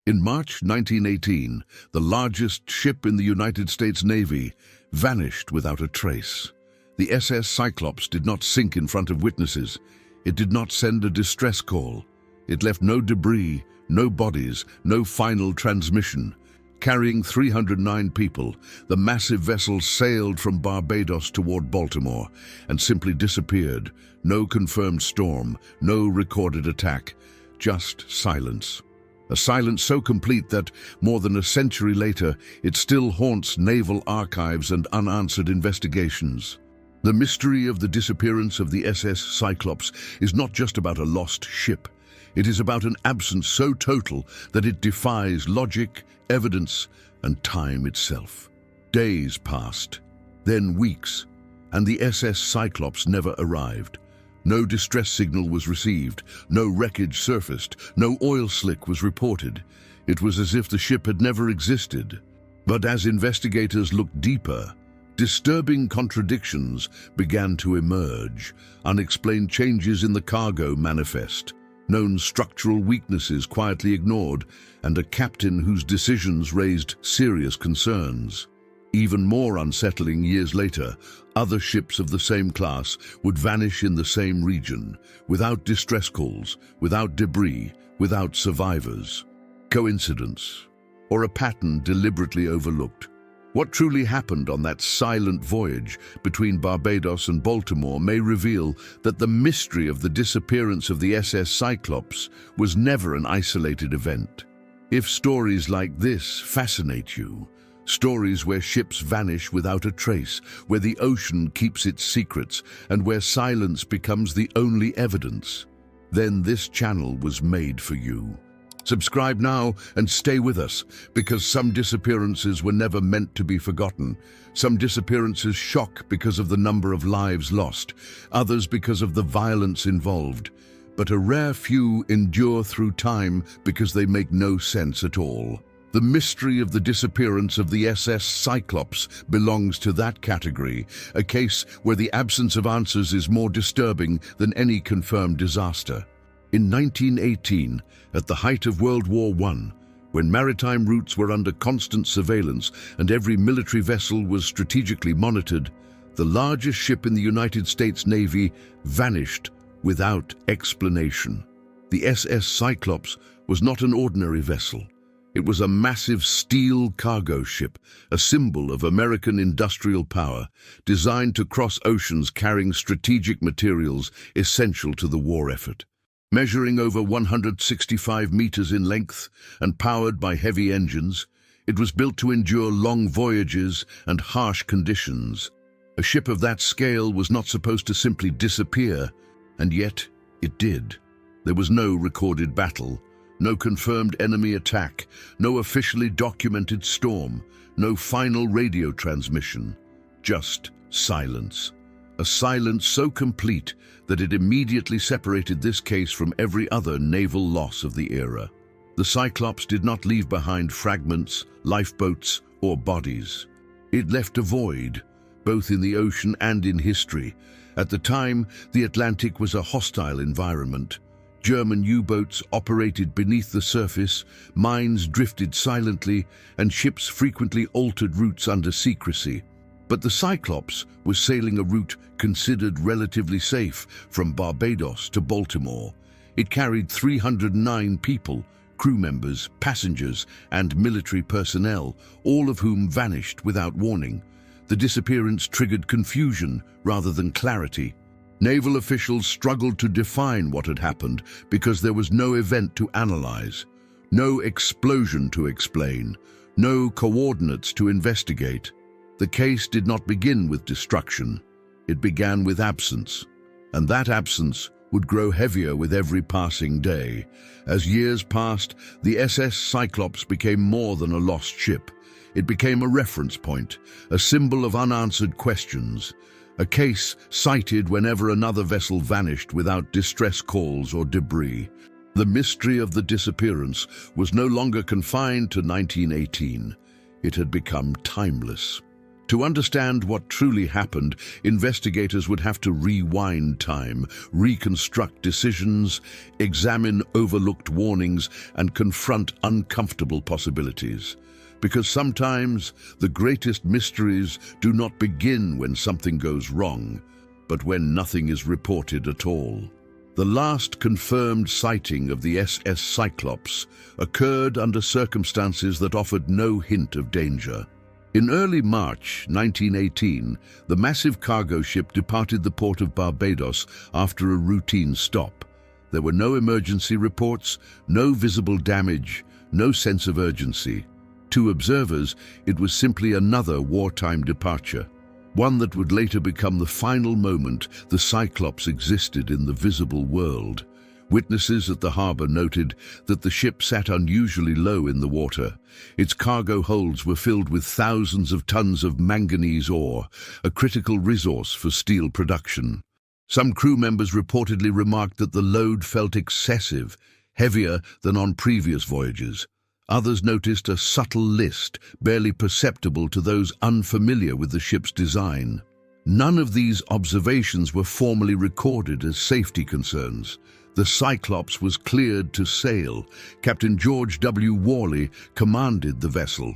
In March 1918, the largest ship in the United States Navy vanished without a trace. The SS Cyclops did not sink in front of witnesses. It did not send a distress call. It left no debris, no bodies, no final transmission. Carrying 309 people, the massive vessel sailed from Barbados toward Baltimore and simply disappeared. No confirmed storm, no recorded attack, just silence. A silence so complete that, more than a century later, it still haunts naval archives and unanswered investigations. The mystery of the disappearance of the SS Cyclops is not just about a lost ship. It is about an absence so total that it defies logic, evidence, and time itself. Days passed, then weeks, and the SS Cyclops never arrived. No distress signal was received, no wreckage surfaced, no oil slick was reported. It was as if the ship had never existed. But as investigators looked deeper, disturbing contradictions began to emerge. Unexplained changes in the cargo manifest, known structural weaknesses quietly ignored, and a captain whose decisions raised serious concerns. Even more unsettling, years later, other ships of the same class would vanish in the same region, without distress calls, without debris, without survivors. Coincidence, or a pattern deliberately overlooked? What truly happened on that silent voyage between Barbados and Baltimore may reveal that the mystery of the disappearance of the SS Cyclops was never an isolated event. If stories like this fascinate you, stories where ships vanish without a trace, where the ocean keeps its secrets, and where silence becomes the only evidence, then this channel was made for you. Subscribe now and stay with us, because some disappearances were never meant to be forgotten. Some disappearances shock because of the number of lives lost, others because of the violence involved. But a rare few endure through time because they make no sense at all. The mystery of the disappearance of the SS Cyclops belongs to that category, a case where the absence of answers is more disturbing than any confirmed disaster. In 1918, at the height of World War I, when maritime routes were under constant surveillance and every military vessel was strategically monitored, the largest ship in the United States Navy vanished without explanation. The SS Cyclops was not an ordinary vessel. It was a massive steel cargo ship, a symbol of American industrial power, designed to cross oceans carrying strategic materials essential to the war effort. Measuring over 165 meters in length and powered by heavy engines, it was built to endure long voyages and harsh conditions. A ship of that scale was not supposed to simply disappear, and yet it did. There was no recorded battle, no confirmed enemy attack, no officially documented storm, no final radio transmission, just silence. A silence so complete that it immediately separated this case from every other naval loss of the era. The Cyclops did not leave behind fragments, lifeboats, or bodies. It left a void, both in the ocean and in history. At the time, the Atlantic was a hostile environment. German U-boats operated beneath the surface, mines drifted silently, and ships frequently altered routes under secrecy. But the Cyclops was sailing a route considered relatively safe from Barbados to Baltimore. It carried 309 people, crew members, passengers, and military personnel, all of whom vanished without warning. The disappearance triggered confusion rather than clarity. Naval officials struggled to define what had happened because there was no event to analyze, no explosion to explain, no coordinates to investigate. The case did not begin with destruction. It began with absence, and that absence would grow heavier with every passing day. As years passed, the SS Cyclops became more than a lost ship. It became a reference point, a symbol of unanswered questions, a case cited whenever another vessel vanished without distress calls or debris. The mystery of the disappearance was no longer confined to 1918. It had become timeless. To understand what truly happened, investigators would have to rewind time, reconstruct decisions, examine overlooked warnings, and confront uncomfortable possibilities. Because sometimes the greatest mysteries do not begin when something goes wrong, but when nothing is reported at all. The last confirmed sighting of the SS Cyclops occurred under circumstances that offered no hint of danger. In early March 1918, the massive cargo ship departed the port of Barbados after a routine stop. There were no emergency reports, no visible damage, no sense of urgency. To observers, it was simply another wartime departure, one that would later become the final moment the Cyclops existed in the visible world. Witnesses at the harbor noted that the ship sat unusually low in the water. Its cargo holds were filled with thousands of tons of manganese ore, a critical resource for steel production. Some crew members reportedly remarked that the load felt excessive, heavier than on previous voyages. Others noticed a subtle list, barely perceptible to those unfamiliar with the ship's design. None of these observations were formally recorded as safety concerns. The Cyclops was cleared to sail. Captain George W. Worley commanded the vessel.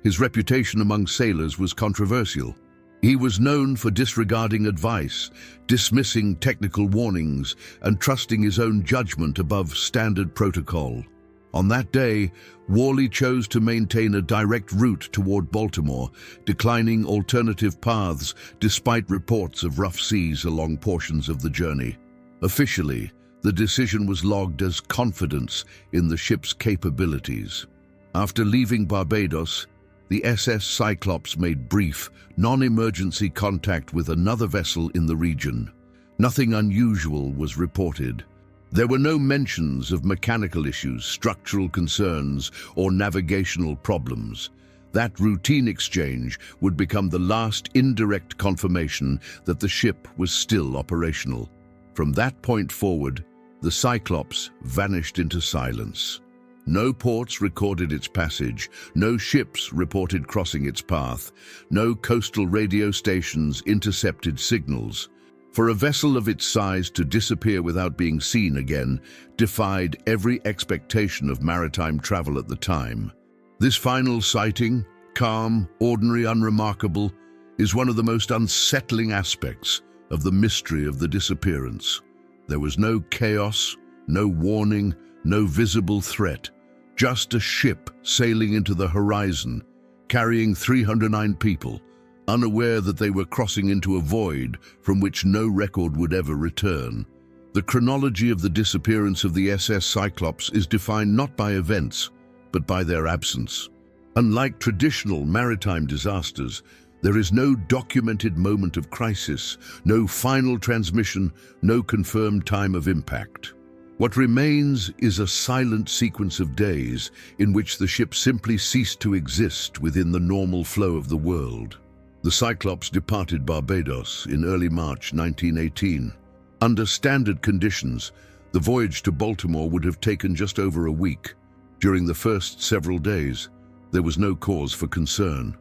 His reputation among sailors was controversial. He was known for disregarding advice, dismissing technical warnings, and trusting his own judgment above standard protocol. On that day, Worley chose to maintain a direct route toward Baltimore, declining alternative paths despite reports of rough seas along portions of the journey. Officially, the decision was logged as confidence in the ship's capabilities. After leaving Barbados, the SS Cyclops made brief, non-emergency contact with another vessel in the region. Nothing unusual was reported. There were no mentions of mechanical issues, structural concerns, or navigational problems. That routine exchange would become the last indirect confirmation that the ship was still operational. From that point forward, the Cyclops vanished into silence. No ports recorded its passage, no ships reported crossing its path, no coastal radio stations intercepted signals. For a vessel of its size to disappear without being seen again defied every expectation of maritime travel at the time. This final sighting, calm, ordinary, unremarkable, is one of the most unsettling aspects of the mystery of the disappearance. There was no chaos, no warning, no visible threat, just a ship sailing into the horizon, carrying 309 people, unaware that they were crossing into a void from which no record would ever return. The chronology of the disappearance of the SS Cyclops is defined not by events, but by their absence. Unlike traditional maritime disasters, there is no documented moment of crisis, no final transmission, no confirmed time of impact. What remains is a silent sequence of days in which the ship simply ceased to exist within the normal flow of the world. The Cyclops departed Barbados in early March 1918. Under standard conditions, the voyage to Baltimore would have taken just over a week. During the first several days, there was no cause for concern.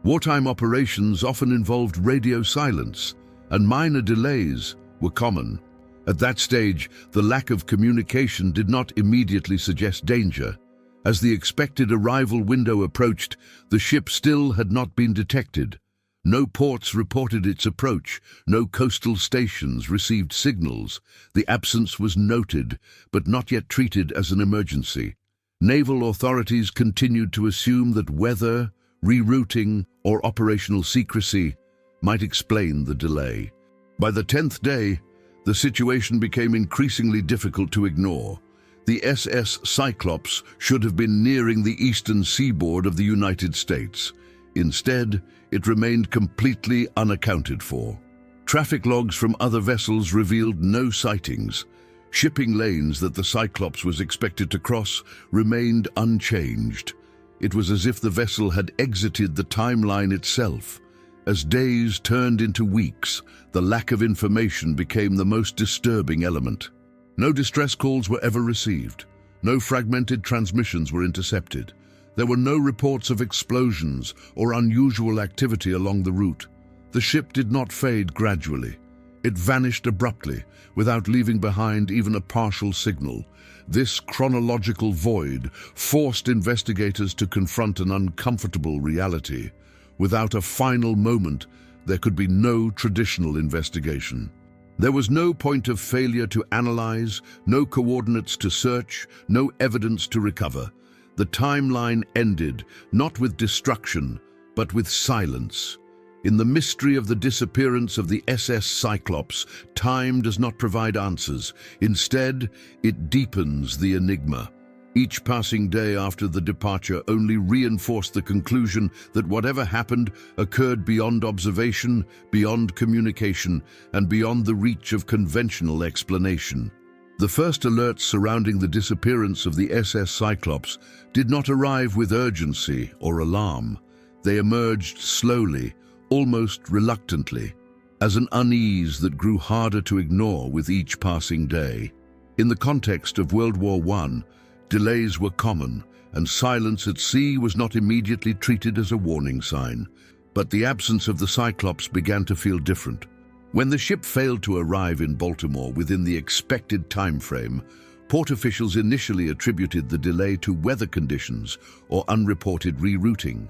Wartime operations often involved radio silence, and minor delays were common. At that stage, the lack of communication did not immediately suggest danger. As the expected arrival window approached, the ship still had not been detected. No ports reported its approach, no coastal stations received signals. The absence was noted, but not yet treated as an emergency. Naval authorities continued to assume that weather, rerouting, or operational secrecy might explain the delay. By the 10th day, the situation became increasingly difficult to ignore. The SS Cyclops should have been nearing the eastern seaboard of the United States. Instead, it remained completely unaccounted for. Traffic logs from other vessels revealed no sightings. Shipping lanes that the Cyclops was expected to cross remained unchanged. It was as if the vessel had exited the timeline itself. As days turned into weeks, the lack of information became the most disturbing element. No distress calls were ever received. No fragmented transmissions were intercepted. There were no reports of explosions or unusual activity along the route. The ship did not fade gradually. It vanished abruptly, without leaving behind even a partial signal. This chronological void forced investigators to confront an uncomfortable reality. Without a final moment, there could be no traditional investigation. There was no point of failure to analyze, no coordinates to search, no evidence to recover. The timeline ended, not with destruction, but with silence. In the mystery of the disappearance of the SS Cyclops, time does not provide answers. Instead, it deepens the enigma. Each passing day after the departure only reinforced the conclusion that whatever happened occurred beyond observation, beyond communication, and beyond the reach of conventional explanation. The first alerts surrounding the disappearance of the SS Cyclops did not arrive with urgency or alarm. They emerged slowly, almost reluctantly, as an unease that grew harder to ignore with each passing day. In the context of World War I, delays were common, and silence at sea was not immediately treated as a warning sign. But the absence of the Cyclops began to feel different. When the ship failed to arrive in Baltimore within the expected time frame, port officials initially attributed the delay to weather conditions or unreported rerouting.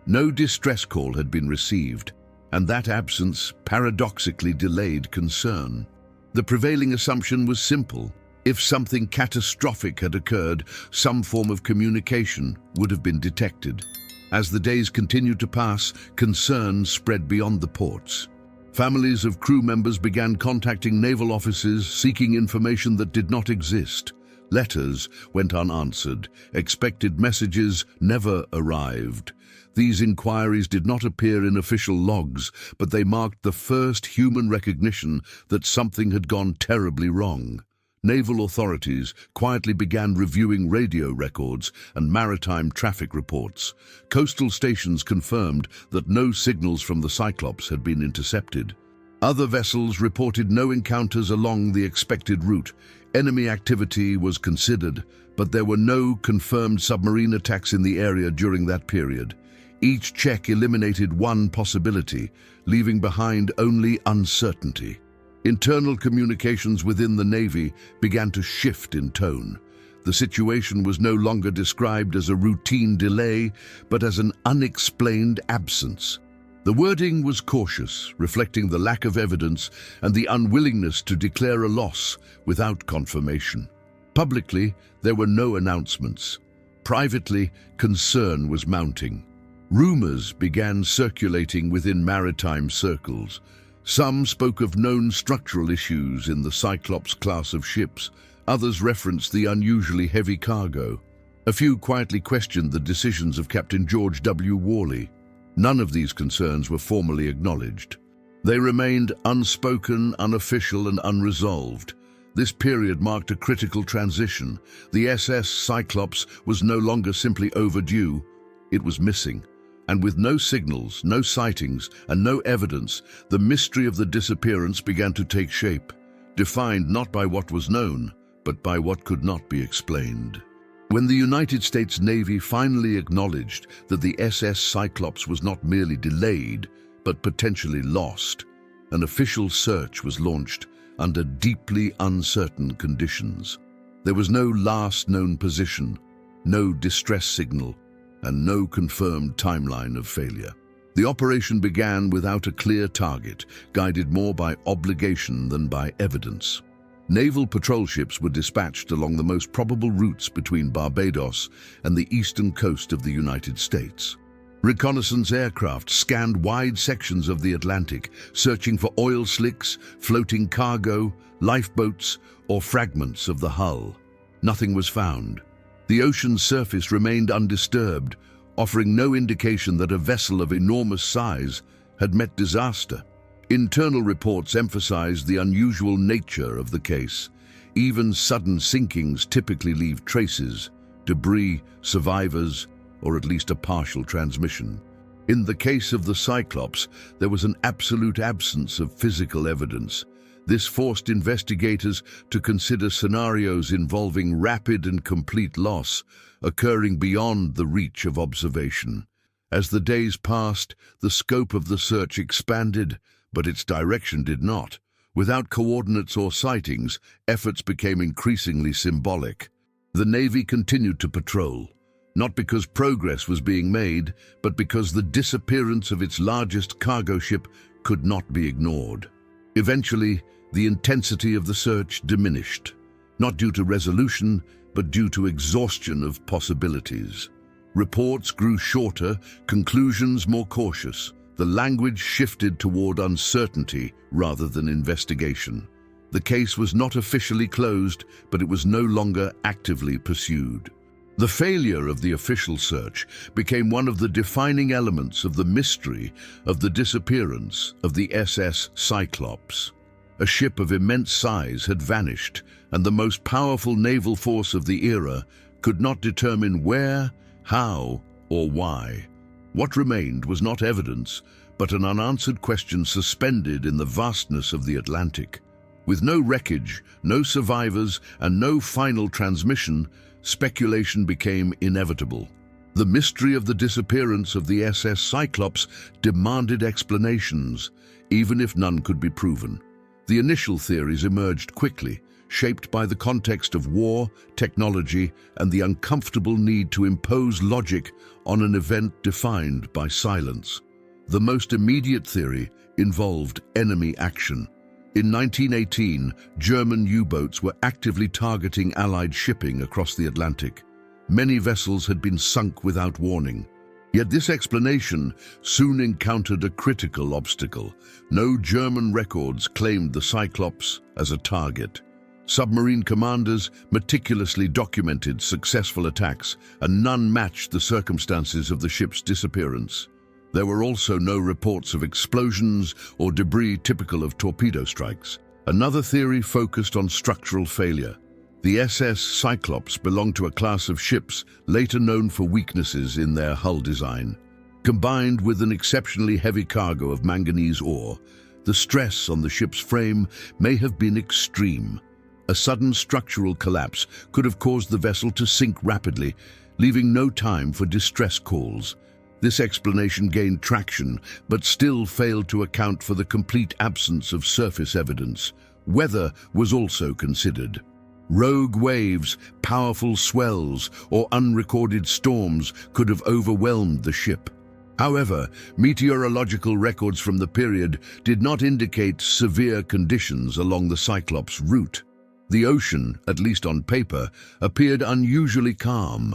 No distress call had been received, and that absence paradoxically delayed concern. The prevailing assumption was simple. If something catastrophic had occurred, some form of communication would have been detected. As the days continued to pass, concern spread beyond the ports. Families of crew members began contacting naval offices seeking information that did not exist. Letters went unanswered. Expected messages never arrived. These inquiries did not appear in official logs, but they marked the first human recognition that something had gone terribly wrong. Naval authorities quietly began reviewing radio records and maritime traffic reports. Coastal stations confirmed that no signals from the Cyclops had been intercepted. Other vessels reported no encounters along the expected route. Enemy activity was considered, but there were no confirmed submarine attacks in the area during that period. Each check eliminated one possibility, leaving behind only uncertainty. Internal communications within the Navy began to shift in tone. The situation was no longer described as a routine delay, but as an unexplained absence. The wording was cautious, reflecting the lack of evidence and the unwillingness to declare a loss without confirmation. Publicly, there were no announcements. Privately, concern was mounting. Rumors began circulating within maritime circles. Some spoke of known structural issues in the Cyclops class of ships. Others referenced the unusually heavy cargo. A few quietly questioned the decisions of Captain George W. Worley. None of these concerns were formally acknowledged. They remained unspoken, unofficial, and unresolved. This period marked a critical transition. The SS Cyclops was no longer simply overdue, it was missing. And with no signals, no sightings, and no evidence, the mystery of the disappearance began to take shape, defined not by what was known, but by what could not be explained. When the United States Navy finally acknowledged that the SS Cyclops was not merely delayed, but potentially lost, an official search was launched under deeply uncertain conditions. There was no last known position, no distress signal, and no confirmed timeline of failure. The operation began without a clear target, guided more by obligation than by evidence. Naval patrol ships were dispatched along the most probable routes between Barbados and the eastern coast of the United States. Reconnaissance aircraft scanned wide sections of the Atlantic, searching for oil slicks, floating cargo, lifeboats, or fragments of the hull. Nothing was found. The ocean's surface remained undisturbed, offering no indication that a vessel of enormous size had met disaster. Internal reports emphasized the unusual nature of the case. Even sudden sinkings typically leave traces, debris, survivors, or at least a partial transmission. In the case of the Cyclops, there was an absolute absence of physical evidence. This forced investigators to consider scenarios involving rapid and complete loss, occurring beyond the reach of observation. As the days passed, the scope of the search expanded, but its direction did not. Without coordinates or sightings, efforts became increasingly symbolic. The Navy continued to patrol, not because progress was being made, but because the disappearance of its largest cargo ship could not be ignored. Eventually, the intensity of the search diminished, not due to resolution, but due to exhaustion of possibilities. Reports grew shorter, conclusions more cautious. The language shifted toward uncertainty rather than investigation. The case was not officially closed, but it was no longer actively pursued. The failure of the official search became one of the defining elements of the mystery of the disappearance of the SS Cyclops. A ship of immense size had vanished, and the most powerful naval force of the era could not determine where, how, or why. What remained was not evidence, but an unanswered question suspended in the vastness of the Atlantic. With no wreckage, no survivors, and no final transmission, speculation became inevitable. The mystery of the disappearance of the SS Cyclops demanded explanations, even if none could be proven. The initial theories emerged quickly, shaped by the context of war, technology, and the uncomfortable need to impose logic on an event defined by silence. The most immediate theory involved enemy action. In 1918, German U-boats were actively targeting Allied shipping across the Atlantic. Many vessels had been sunk without warning. Yet this explanation soon encountered a critical obstacle. No German records claimed the Cyclops as a target. Submarine commanders meticulously documented successful attacks, and none matched the circumstances of the ship's disappearance. There were also no reports of explosions or debris typical of torpedo strikes. Another theory focused on structural failure. The SS Cyclops belonged to a class of ships later known for weaknesses in their hull design. Combined with an exceptionally heavy cargo of manganese ore, the stress on the ship's frame may have been extreme. A sudden structural collapse could have caused the vessel to sink rapidly, leaving no time for distress calls. This explanation gained traction, but still failed to account for the complete absence of surface evidence. Weather was also considered. Rogue waves, powerful swells, or unrecorded storms could have overwhelmed the ship. However, meteorological records from the period did not indicate severe conditions along the Cyclops' route. The ocean, at least on paper, appeared unusually calm.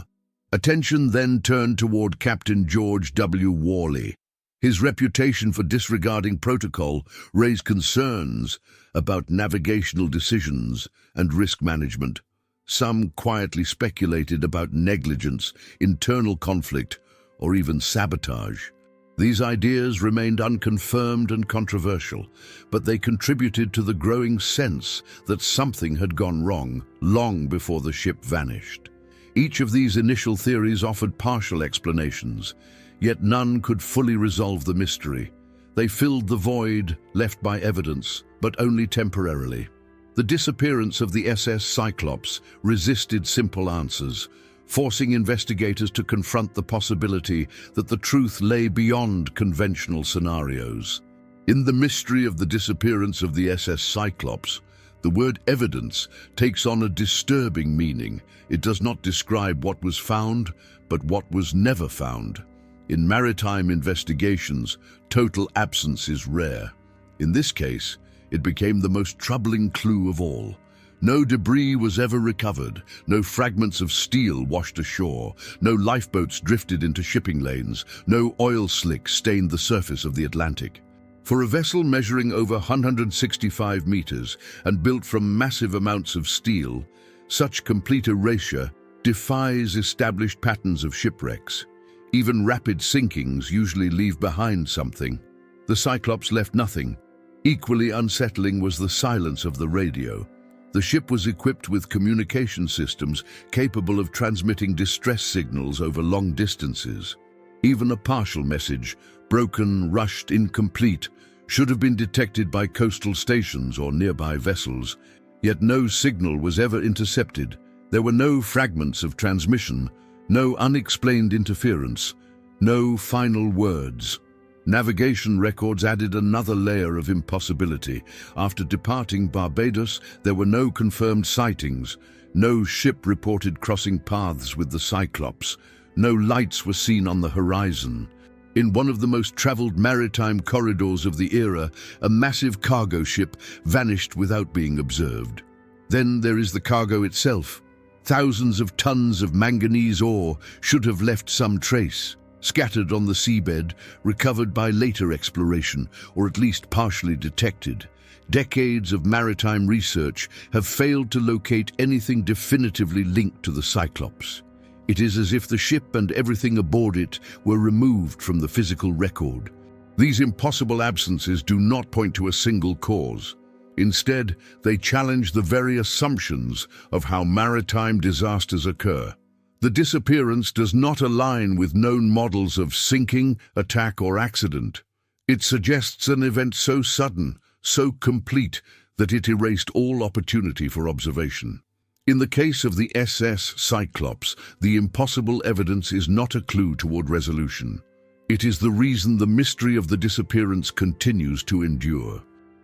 Attention then turned toward Captain George W. Worley. His reputation for disregarding protocol raised concerns about navigational decisions and risk management. Some quietly speculated about negligence, internal conflict, or even sabotage. These ideas remained unconfirmed and controversial, but they contributed to the growing sense that something had gone wrong long before the ship vanished. Each of these initial theories offered partial explanations, yet none could fully resolve the mystery. They filled the void left by evidence, but only temporarily. The disappearance of the SS Cyclops resisted simple answers, forcing investigators to confront the possibility that the truth lay beyond conventional scenarios. In the mystery of the disappearance of the SS Cyclops, the word evidence takes on a disturbing meaning. It does not describe what was found, but what was never found. In maritime investigations, total absence is rare. In this case, it became the most troubling clue of all. No debris was ever recovered, no fragments of steel washed ashore, no lifeboats drifted into shipping lanes, no oil slicks stained the surface of the Atlantic. For a vessel measuring over 165 meters and built from massive amounts of steel, such complete erasure defies established patterns of shipwrecks. Even rapid sinkings usually leave behind something. The Cyclops left nothing. Equally unsettling was the silence of the radio. The ship was equipped with communication systems capable of transmitting distress signals over long distances. Even a partial message, broken, rushed, incomplete, should have been detected by coastal stations or nearby vessels, yet no signal was ever intercepted. There were no fragments of transmission, no unexplained interference, no final words. Navigation records added another layer of impossibility. After departing Barbados, there were no confirmed sightings. No ship reported crossing paths with the Cyclops. No lights were seen on the horizon. In one of the most traveled maritime corridors of the era, a massive cargo ship vanished without being observed. Then there is the cargo itself. Thousands of tons of manganese ore should have left some trace, scattered on the seabed, recovered by later exploration, or at least partially detected. Decades of maritime research have failed to locate anything definitively linked to the Cyclops. It is as if the ship and everything aboard it were removed from the physical record. These impossible absences do not point to a single cause. Instead, they challenge the very assumptions of how maritime disasters occur. The disappearance does not align with known models of sinking, attack, or accident. It suggests an event so sudden, so complete, that it erased all opportunity for observation. In the case of the SS Cyclops, the impossible evidence is not a clue toward resolution. It is the reason the mystery of the disappearance continues to endure.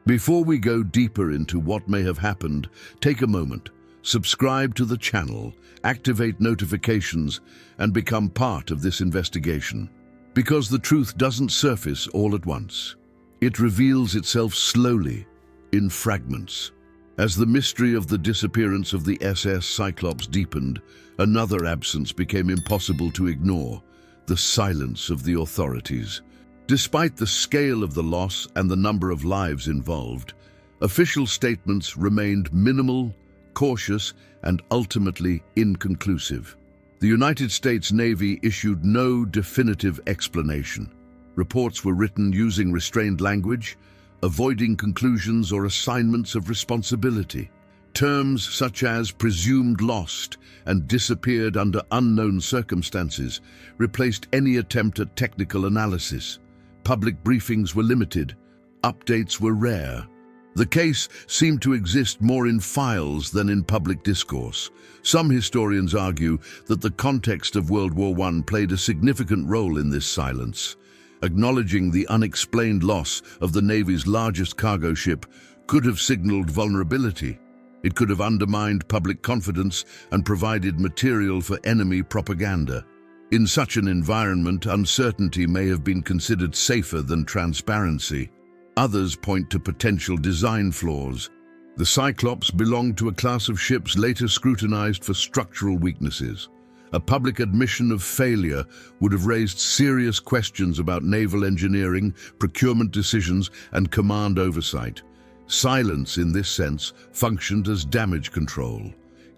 Before we go deeper into what may have happened, take a moment, subscribe to the channel, activate notifications, and become part of this investigation. Because the truth doesn't surface all at once. It reveals itself slowly, in fragments. As the mystery of the disappearance of the SS Cyclops deepened, another absence became impossible to ignore: the silence of the authorities. Despite the scale of the loss and the number of lives involved, official statements remained minimal, cautious, and ultimately inconclusive. The United States Navy issued no definitive explanation. Reports were written using restrained language, avoiding conclusions or assignments of responsibility. Terms such as presumed lost and disappeared under unknown circumstances replaced any attempt at technical analysis. Public briefings were limited. Updates were rare. The case seemed to exist more in files than in public discourse. Some historians argue that the context of World War I played a significant role in this silence. Acknowledging the unexplained loss of the Navy's largest cargo ship could have signaled vulnerability. It could have undermined public confidence and provided material for enemy propaganda. In such an environment, uncertainty may have been considered safer than transparency. Others point to potential design flaws. The Cyclops belonged to a class of ships later scrutinized for structural weaknesses. A public admission of failure would have raised serious questions about naval engineering, procurement decisions, and command oversight. Silence, in this sense, functioned as damage control.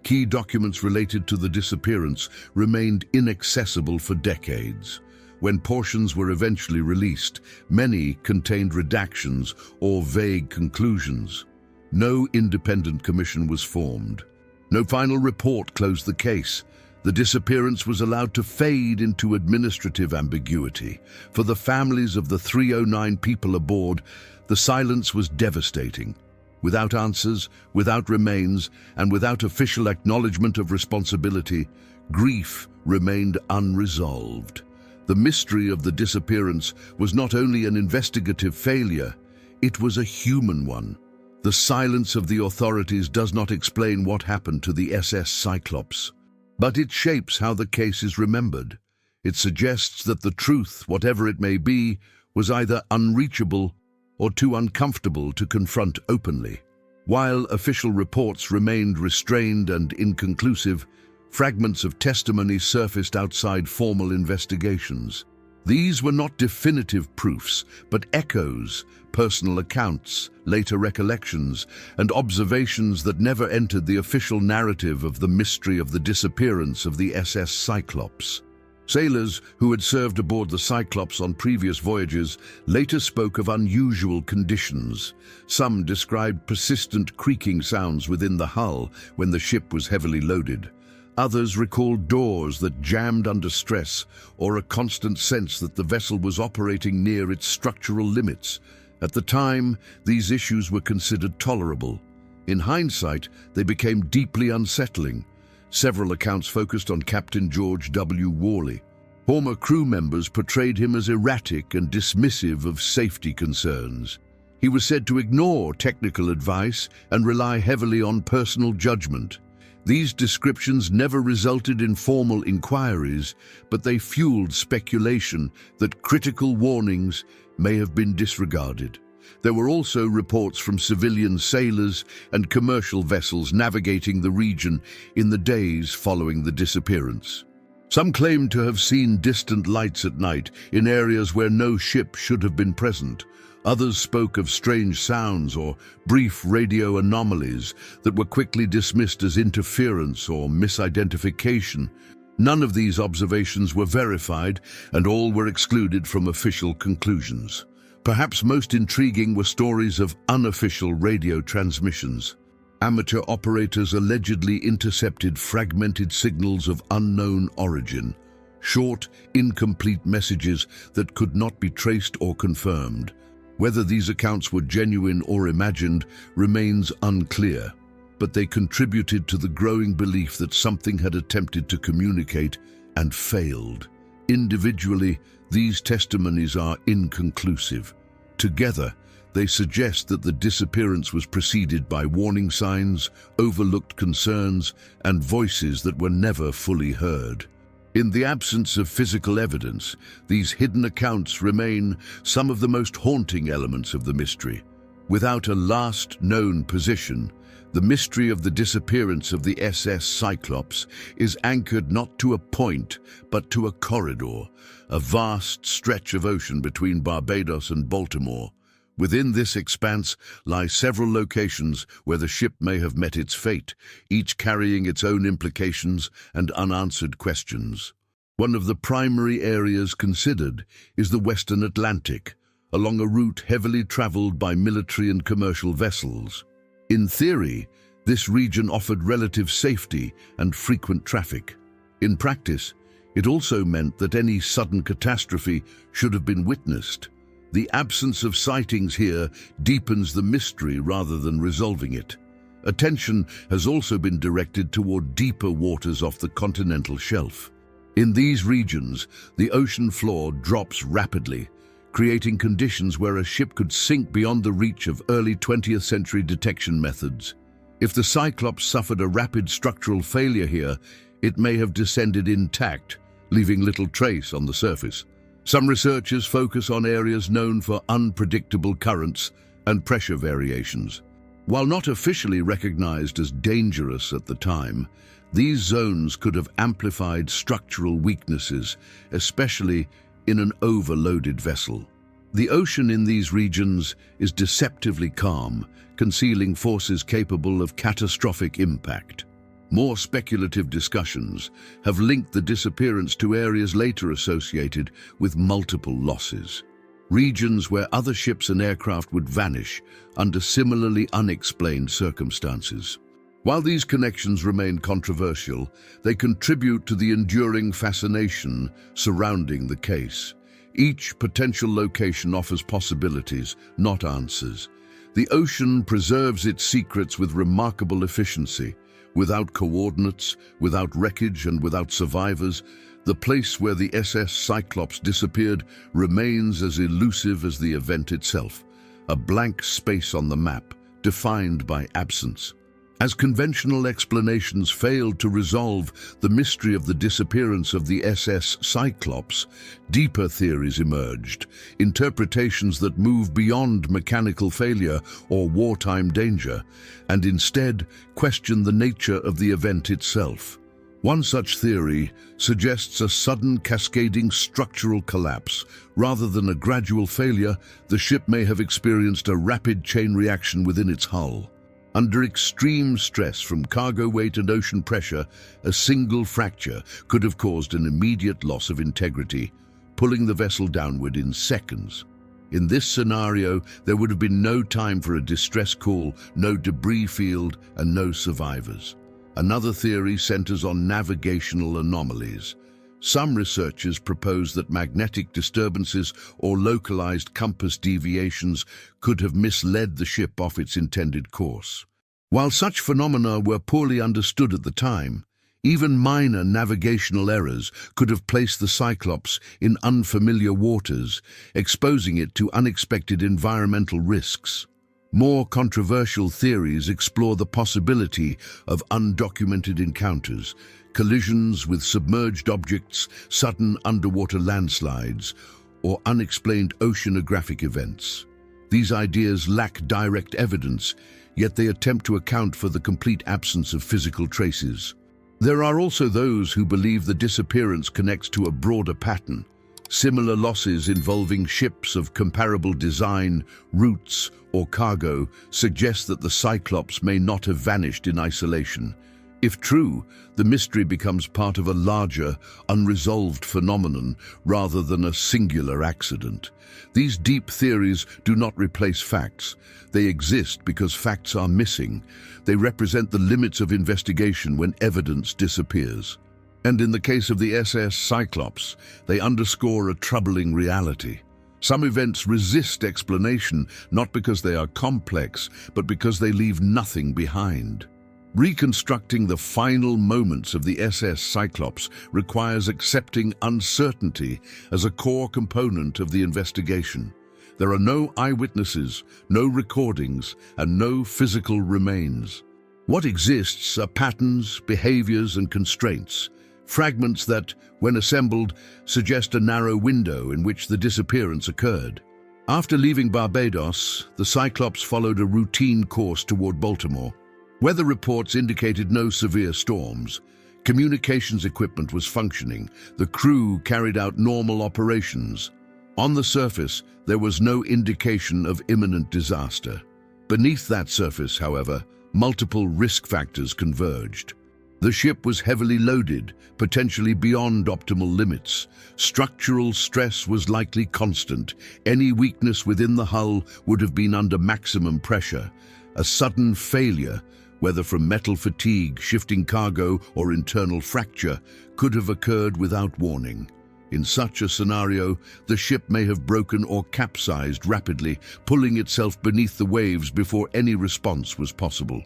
Key documents related to the disappearance remained inaccessible for decades. When portions were eventually released, many contained redactions or vague conclusions. No independent commission was formed. No final report closed the case. The disappearance was allowed to fade into administrative ambiguity. For the families of the 309 people aboard, the silence was devastating. Without answers, without remains, and without official acknowledgement of responsibility, grief remained unresolved. The mystery of the disappearance was not only an investigative failure, it was a human one. The silence of the authorities does not explain what happened to the SS Cyclops. But it shapes how the case is remembered. It suggests that the truth, whatever it may be, was either unreachable or too uncomfortable to confront openly. While official reports remained restrained and inconclusive, fragments of testimony surfaced outside formal investigations. These were not definitive proofs, but echoes, personal accounts, later recollections, and observations that never entered the official narrative of the mystery of the disappearance of the SS Cyclops. Sailors who had served aboard the Cyclops on previous voyages later spoke of unusual conditions. Some described persistent creaking sounds within the hull when the ship was heavily loaded. Others recalled doors that jammed under stress, or a constant sense that the vessel was operating near its structural limits. At the time, these issues were considered tolerable. In hindsight, they became deeply unsettling. Several accounts focused on Captain George W. Worley. Former crew members portrayed him as erratic and dismissive of safety concerns. He was said to ignore technical advice and rely heavily on personal judgment. These descriptions never resulted in formal inquiries, but they fueled speculation that critical warnings may have been disregarded. There were also reports from civilian sailors and commercial vessels navigating the region in the days following the disappearance. Some claimed to have seen distant lights at night in areas where no ship should have been present. Others spoke of strange sounds or brief radio anomalies that were quickly dismissed as interference or misidentification. None of these observations were verified, and all were excluded from official conclusions. Perhaps most intriguing were stories of unofficial radio transmissions. Amateur operators allegedly intercepted fragmented signals of unknown origin, short, incomplete messages that could not be traced or confirmed. Whether these accounts were genuine or imagined remains unclear, but they contributed to the growing belief that something had attempted to communicate and failed. Individually, these testimonies are inconclusive. Together, they suggest that the disappearance was preceded by warning signs, overlooked concerns, and voices that were never fully heard. In the absence of physical evidence, these hidden accounts remain some of the most haunting elements of the mystery. Without a last known position, the mystery of the disappearance of the SS Cyclops is anchored not to a point, but to a corridor, a vast stretch of ocean between Barbados and Baltimore. Within this expanse lie several locations where the ship may have met its fate, each carrying its own implications and unanswered questions. One of the primary areas considered is the Western Atlantic, along a route heavily traveled by military and commercial vessels. In theory, this region offered relative safety and frequent traffic. In practice, it also meant that any sudden catastrophe should have been witnessed. The absence of sightings here deepens the mystery rather than resolving it. Attention has also been directed toward deeper waters off the continental shelf. In these regions, the ocean floor drops rapidly, creating conditions where a ship could sink beyond the reach of early 20th century detection methods. If the Cyclops suffered a rapid structural failure here, it may have descended intact, leaving little trace on the surface. Some researchers focus on areas known for unpredictable currents and pressure variations. While not officially recognized as dangerous at the time, these zones could have amplified structural weaknesses, especially in an overloaded vessel. The ocean in these regions is deceptively calm, concealing forces capable of catastrophic impact. More speculative discussions have linked the disappearance to areas later associated with multiple losses, regions where other ships and aircraft would vanish under similarly unexplained circumstances. While these connections remain controversial, they contribute to the enduring fascination surrounding the case. Each potential location offers possibilities, not answers. The ocean preserves its secrets with remarkable efficiency. Without coordinates, without wreckage, and without survivors, the place where the SS Cyclops disappeared remains as elusive as the event itself, a blank space on the map, defined by absence. As conventional explanations failed to resolve the mystery of the disappearance of the SS Cyclops, deeper theories emerged, interpretations that move beyond mechanical failure or wartime danger, and instead question the nature of the event itself. One such theory suggests a sudden cascading structural collapse. Rather than a gradual failure, the ship may have experienced a rapid chain reaction within its hull. Under extreme stress from cargo weight and ocean pressure, a single fracture could have caused an immediate loss of integrity, pulling the vessel downward in seconds. In this scenario, there would have been no time for a distress call, no debris field, and no survivors. Another theory centers on navigational anomalies. Some researchers propose that magnetic disturbances or localized compass deviations could have misled the ship off its intended course. While such phenomena were poorly understood at the time, even minor navigational errors could have placed the Cyclops in unfamiliar waters, exposing it to unexpected environmental risks. More controversial theories explore the possibility of undocumented encounters, collisions with submerged objects, sudden underwater landslides, or unexplained oceanographic events. These ideas lack direct evidence, yet they attempt to account for the complete absence of physical traces. There are also those who believe the disappearance connects to a broader pattern. Similar losses involving ships of comparable design, routes, or cargo suggest that the Cyclops may not have vanished in isolation. If true, the mystery becomes part of a larger, unresolved phenomenon rather than a singular accident. These deep theories do not replace facts. They exist because facts are missing. They represent the limits of investigation when evidence disappears. And in the case of the SS Cyclops, they underscore a troubling reality. Some events resist explanation, not because they are complex, but because they leave nothing behind. Reconstructing the final moments of the SS Cyclops requires accepting uncertainty as a core component of the investigation. There are no eyewitnesses, no recordings, and no physical remains. What exists are patterns, behaviors, and constraints, fragments that, when assembled, suggest a narrow window in which the disappearance occurred. After leaving Barbados, the Cyclops followed a routine course toward Baltimore. Weather reports indicated no severe storms. Communications equipment was functioning. The crew carried out normal operations. On the surface, there was no indication of imminent disaster. Beneath that surface, however, multiple risk factors converged. The ship was heavily loaded, potentially beyond optimal limits. Structural stress was likely constant. Any weakness within the hull would have been under maximum pressure. A sudden failure, whether from metal fatigue, shifting cargo, or internal fracture, could have occurred without warning. In such a scenario, the ship may have broken or capsized rapidly, pulling itself beneath the waves before any response was possible.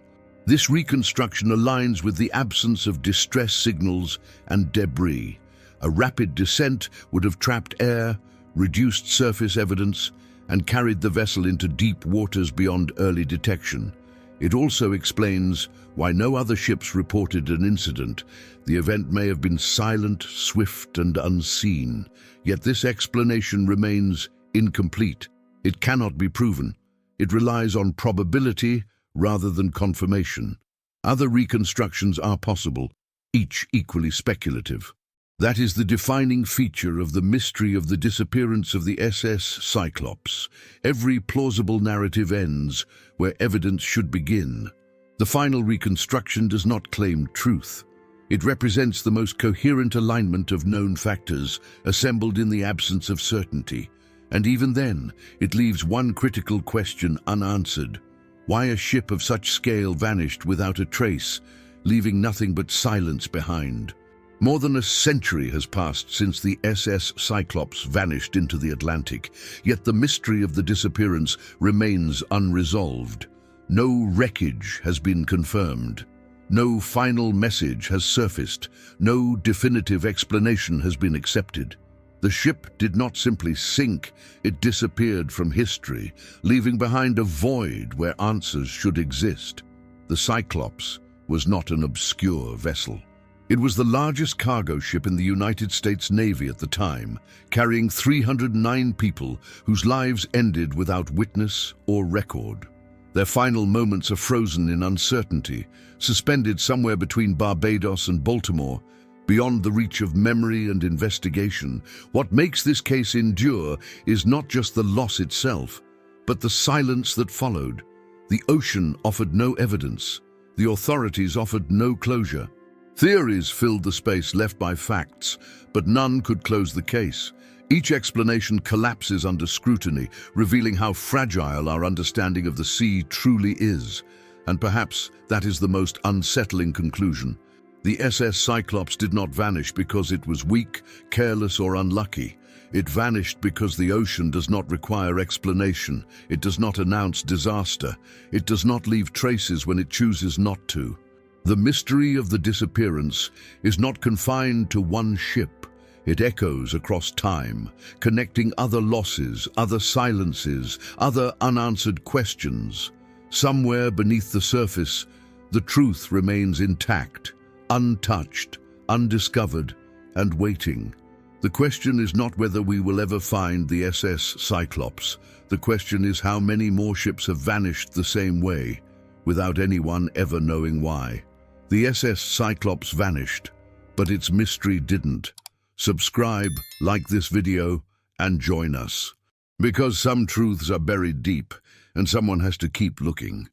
This reconstruction aligns with the absence of distress signals and debris. A rapid descent would have trapped air, reduced surface evidence, and carried the vessel into deep waters beyond early detection. It also explains why no other ships reported an incident. The event may have been silent, swift, and unseen. Yet this explanation remains incomplete. It cannot be proven. It relies on probability rather than confirmation. Other reconstructions are possible, each equally speculative. That is the defining feature of the mystery of the disappearance of the SS Cyclops. Every plausible narrative ends where evidence should begin. The final reconstruction does not claim truth. It represents the most coherent alignment of known factors, assembled in the absence of certainty. And even then, it leaves one critical question unanswered. Why a ship of such scale vanished without a trace, leaving nothing but silence behind? More than a century has passed since the SS Cyclops vanished into the Atlantic, yet the mystery of the disappearance remains unresolved. No wreckage has been confirmed. No final message has surfaced. No definitive explanation has been accepted. The ship did not simply sink, it disappeared from history, leaving behind a void where answers should exist. The Cyclops was not an obscure vessel. It was the largest cargo ship in the United States Navy at the time, carrying 309 people whose lives ended without witness or record. Their final moments are frozen in uncertainty, suspended somewhere between Barbados and Baltimore, beyond the reach of memory and investigation. What makes this case endure is not just the loss itself, but the silence that followed. The ocean offered no evidence. The authorities offered no closure. Theories filled the space left by facts, but none could close the case. Each explanation collapses under scrutiny, revealing how fragile our understanding of the sea truly is. And perhaps that is the most unsettling conclusion. The SS Cyclops did not vanish because it was weak, careless, or unlucky. It vanished because the ocean does not require explanation. It does not announce disaster. It does not leave traces when it chooses not to. The mystery of the disappearance is not confined to one ship. It echoes across time, connecting other losses, other silences, other unanswered questions. Somewhere beneath the surface, the truth remains intact, untouched, undiscovered, and waiting. The question is not whether we will ever find the SS Cyclops. The question is how many more ships have vanished the same way, without anyone ever knowing why. The SS Cyclops vanished, but its mystery didn't. Subscribe, like this video, and join us. Because some truths are buried deep, and someone has to keep looking.